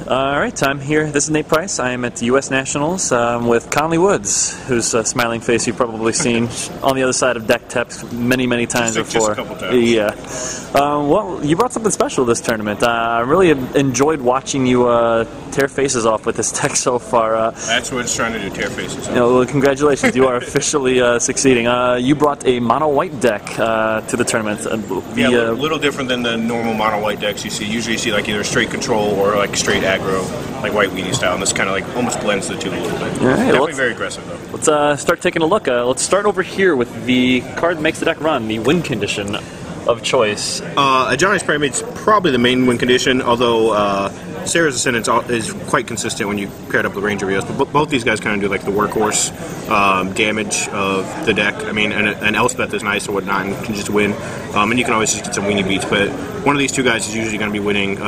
All right, I'm here. This is Nate Price. I am at the U.S. Nationals with Conley Woods, whose smiling face you've probably seen on the other side of deck taps many, many times before. Just a couple times. Yeah. Well, you brought something special this tournament. I really enjoyed watching you tear faces off with this deck so far. That's what it's trying to do, tear faces off. Well, congratulations. You are officially succeeding. You brought a mono-white deck to the tournament. Yeah, a little different than the normal mono-white decks you see. Usually you see like either straight control or like straight aggro, like white weenie style, and this kind of like almost blends the two a little bit. All right, definitely very aggressive though. Let's start taking a look. Let's start over here with the card that makes the deck run, the win condition of choice. Ajiani's Primate's probably the main win condition, although Sarah's Ascendant is quite consistent when you pair it up with Ranger Rios. But both these guys kind of do like the workhorse damage of the deck. I mean, and Elspeth is nice or whatnot and can just win. And you can always just get some weenie beats. But one of these two guys is usually going to be winning.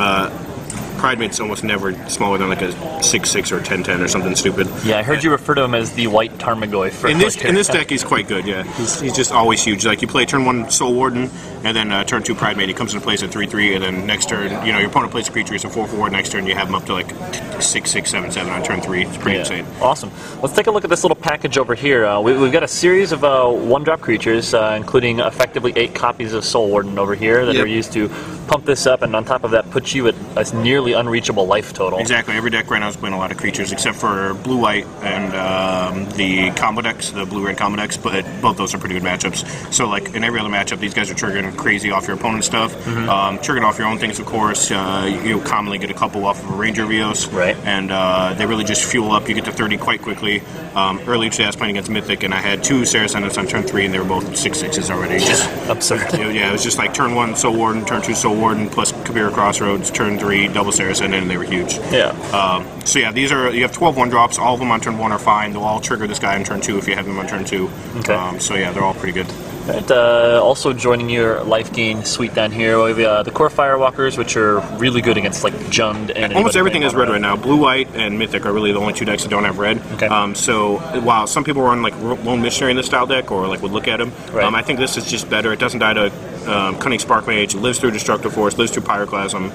Pridemate's almost never smaller than like a 6/6 or 10/10 or something stupid. Yeah, I heard you refer to him as the white Tarmogoyf. In this deck, he's quite good. Yeah, he's just always huge. Like you play turn 1 Soul Warden, and then turn 2 Pridemate. He comes into place at 3/3, and then next turn, you know, your opponent plays a creature, it's a 4/4. Next turn, you have him up to like 6/6, 7/7 on turn 3. It's pretty insane. Awesome. Let's take a look at this little package over here. We've got a series of 1-drop creatures, including effectively 8 copies of Soul Warden over here that are used to pump this up, and on top of that, put you at a nearly unreachable life total. Exactly. Every deck right now is playing a lot of creatures, except for blue-white and the combo decks, the blue-red combo decks, but both those are pretty good matchups. So, like, in every other matchup, these guys are triggering crazy off your opponent's stuff, triggering off your own things, of course. You commonly get a couple off of a Ranger Rios, and they really just fuel up. You get to 30 quite quickly. Early today I was playing against Mythic, and I had 2 Sarah Ascendants on turn 3, and they were both 6/6s already. Just absurd. Yeah, it was just like turn 1 Soul Warden, turn 2 Soul Warden, plus Kabira Crossroads, turn 3 double Sarah Ascendant, and they were huge. Yeah. So yeah, these are, you have 12 1-drops. All of them on turn 1 are fine. They'll all trigger this guy on turn 2 if you have them on turn 2. Okay. So yeah, they're all pretty good. And, also joining your life gain suite down here, we have the core Firewalkers, which are really good against like Jund and almost everything is red right now. Blue, white, and Mythic are really the only 2 decks that don't have red. Okay. So while some people run like Lone Missionary in this style deck or like would look at him, I think this is just better. It doesn't die to Cunning Spark Mage, lives through Destructive Force, lives through Pyroclasm.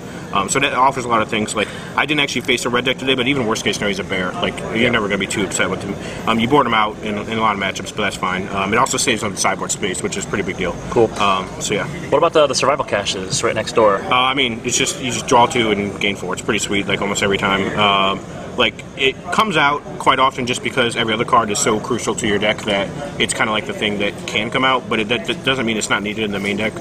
So that offers a lot of things. Like I didn't actually face a red deck today, but even worst case scenario, he's a bear. Like you're never going to be too upset with him. You board him out in a lot of matchups, but that's fine. It also saves on the sideboard space, which is a pretty big deal. Cool. So yeah. What about the survival caches right next door? I mean, it's just you just draw 2 and gain 4. It's pretty sweet, like almost every time. Like it comes out quite often just because every other card is so crucial to your deck that it's kind of like the thing that can come out, but that doesn't mean it's not needed in the main deck.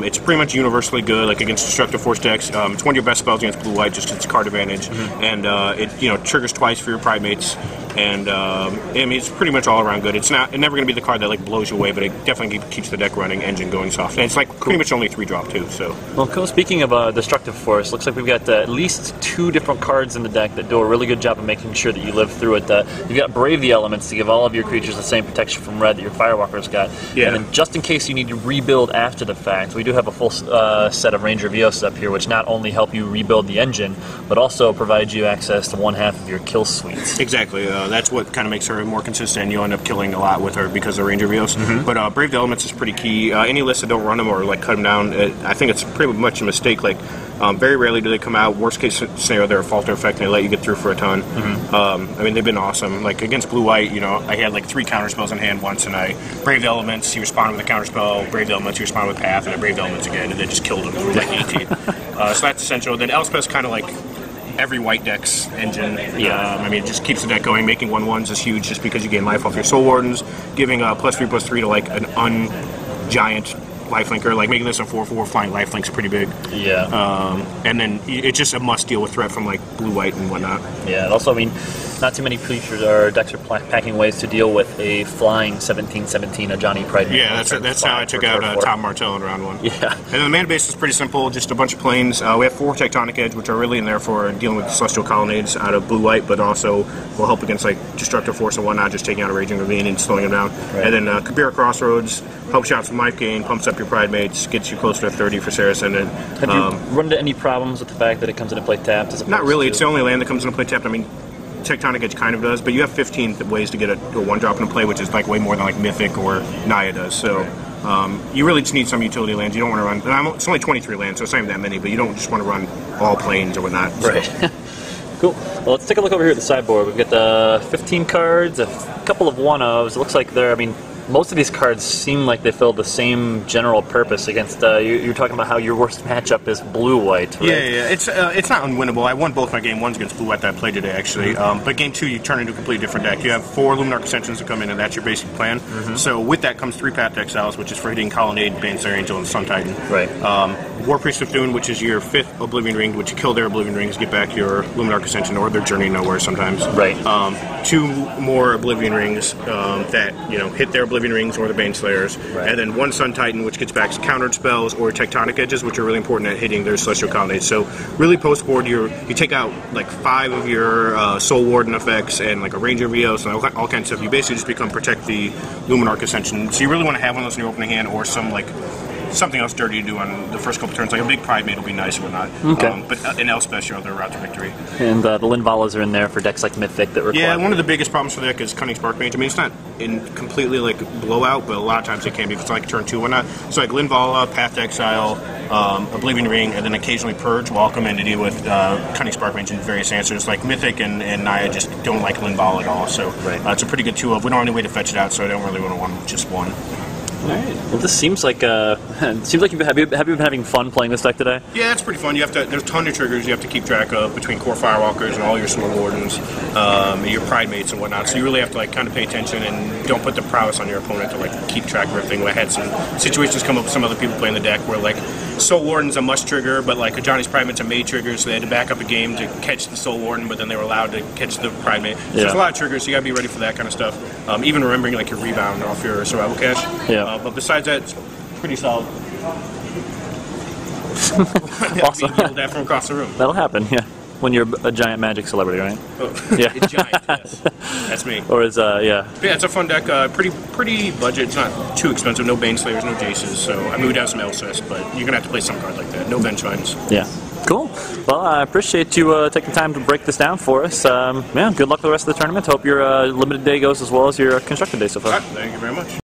It's pretty much universally good, like against Destructive Force decks. It's one of your best spells against blue white, just its card advantage, and it triggers twice for your Primates. And I mean, it's pretty much all around good. It's never going to be the card that like blows you away, but it definitely keeps the deck running, engine going soft. And it's like pretty much only 3-drop too. So well, speaking of Destructive Force, looks like we've got at least 2 different cards in the deck that do a really good job of making sure that you live through it. You've got Brave the Elements to give all of your creatures the same protection from red that your Firewalkers got. Yeah. And then just in case you need to rebuild after the fact, we do have a full set of Ranger Rios up here, which not only help you rebuild the engine, but also provide you access to 1/2 of your kill suites. Exactly. That's what kind of makes her more consistent, and you end up killing a lot with her because of Ranger Rios. But Brave the Elements is pretty key. Any list that don't run them or like cut them down, I think it's pretty much a mistake. Like very rarely do they come out. Worst case scenario, they're a falter effect and they let you get through for a ton. I mean, they've been awesome. Like against blue white, you know, I had like 3 counter spells in hand once, and I Brave the Elements. He responded with a counter spell. Brave the Elements. He responded with Path, and I Brave the Elements again, and they just killed him for like 18. So that's essential. Then Elspeth's kind of like every white deck's engine. I mean, it just keeps the deck going. Making 1/1s is huge just because you gain life off your Soul Wardens. Giving +3/+3 to like an giant lifelinker, like making this a 4/4 flying lifelink's pretty big. Yeah. And then it's just a must deal with threat from like blue white and whatnot. Yeah. And also, I mean, not too many creatures or decks are packing ways to deal with a flying 17/17 Ajiani Pride. Yeah, that's how I took out Tom Martell in round 1. Yeah. And the mana base is pretty simple, just a bunch of planes. We have 4 Tectonic Edge, which are really in there for dealing with Celestial Colonnades out of blue white, but also will help against like Destructive Force and whatnot, just taking out a Raging Ravine and slowing them down. And then Kabira Crossroads helps you out some life gain, pumps up your Primates, gets you closer to 30 for Sarah Ascendant. Have you run into any problems with the fact that it comes into play tapped? Not really. It's the only land that comes into play tapped. I mean, Tectonic Edge kind of does, but you have 15 ways to get a 1-drop into play, which is like way more than like Mythic or Naya does. So you really just need some utility lands. You don't want to run. It's only 23 lands, so it's not even that many, but you don't just want to run all planes or whatnot. Right. So. Cool. Well, let's take a look over here at the sideboard. We've got 15 cards, a couple of one-ofs. It looks like they're, I mean, most of these cards seem like they fill the same general purpose against, you're talking about how your worst matchup is blue-white, right? Yeah. It's not unwinnable. I won both my game ones against blue-white that I played today, actually. But game 2, you turn into a completely different deck. You have 4 Luminarch Ascensions that come in, and that's your basic plan. So with that comes 3 Path to Exiles, which is for hitting Colonnade, Baneslayer Angel, and Sun Titan. Right. War Priest of Thune, which is your 5th Oblivion Ring, which you kill their Oblivion Rings, get back your Luminarch Ascension, or their Journey Nowhere sometimes. Right. 2 more Oblivion Rings that, hit their Oblivion Rings or the Baneslayers. Right. And then 1 Sun Titan, which gets back countered spells or Tectonic Edges, which are really important at hitting their Celestial Colonnades. So really post-board, you take out like 5 of your Soul Warden effects and like a Ranger Vios and all kinds of stuff. You basically just protect the Luminarch Ascension. So you really want to have one of those in your opening hand, or something else dirty to do on the first couple turns, like a big Pride Mate will be nice or whatnot. Okay. But in Elspeth, your other route to victory. And the Linvalas are in there for decks like Mythic that require... Yeah, one of the biggest problems for the deck is Cunning Spark Mage. I mean, it's not in completely like blowout, but a lot of times it can be if it's like turn 2 or whatnot. So like Linvala, Path to Exile, Oblivion Ring, and then occasionally Purge will all come in to deal with Cunning Spark Mage and various answers. Like Mythic and Naya just don't like Linvala at all, so it's a pretty good 2-of. We don't have any way to fetch it out, so I don't really want to want just one. All right. Well, this seems like you've been having fun playing this deck today. Yeah, it's pretty fun. There's a ton of triggers you have to keep track of between core Firewalkers and all your Soul Wardens, your Pride Mates and whatnot. So you really have to kind of pay attention and don't put the prowess on your opponent to keep track of everything. I had some situations come up with some other people playing the deck where Soul Warden's a must trigger, but Ajani's Pride Mate's a May trigger, so they had to back up a game to catch the Soul Warden, but then they were allowed to catch the Pride Mate. So there's a lot of triggers, so you gotta be ready for that kind of stuff. Even remembering your rebound off your survival cache. Yeah. But besides that, it's pretty solid. Awesome. Being yelled at from across the room. That'll happen, yeah. When you're a giant Magic celebrity, right? Oh, yeah. Giant, yes. That's me. Or is, yeah. But yeah, it's a fun deck. Pretty budget. It's not too expensive. No Baneslayers, no Jaces. So, I mean, we'd have some Elswest, but you're going to have to play some cards like that. No Vengevines. Yeah. Cool. Well, I appreciate you taking time to break this down for us. Yeah, good luck with the rest of the tournament. Hope your limited day goes as well as your constructed day so far. All right, thank you very much.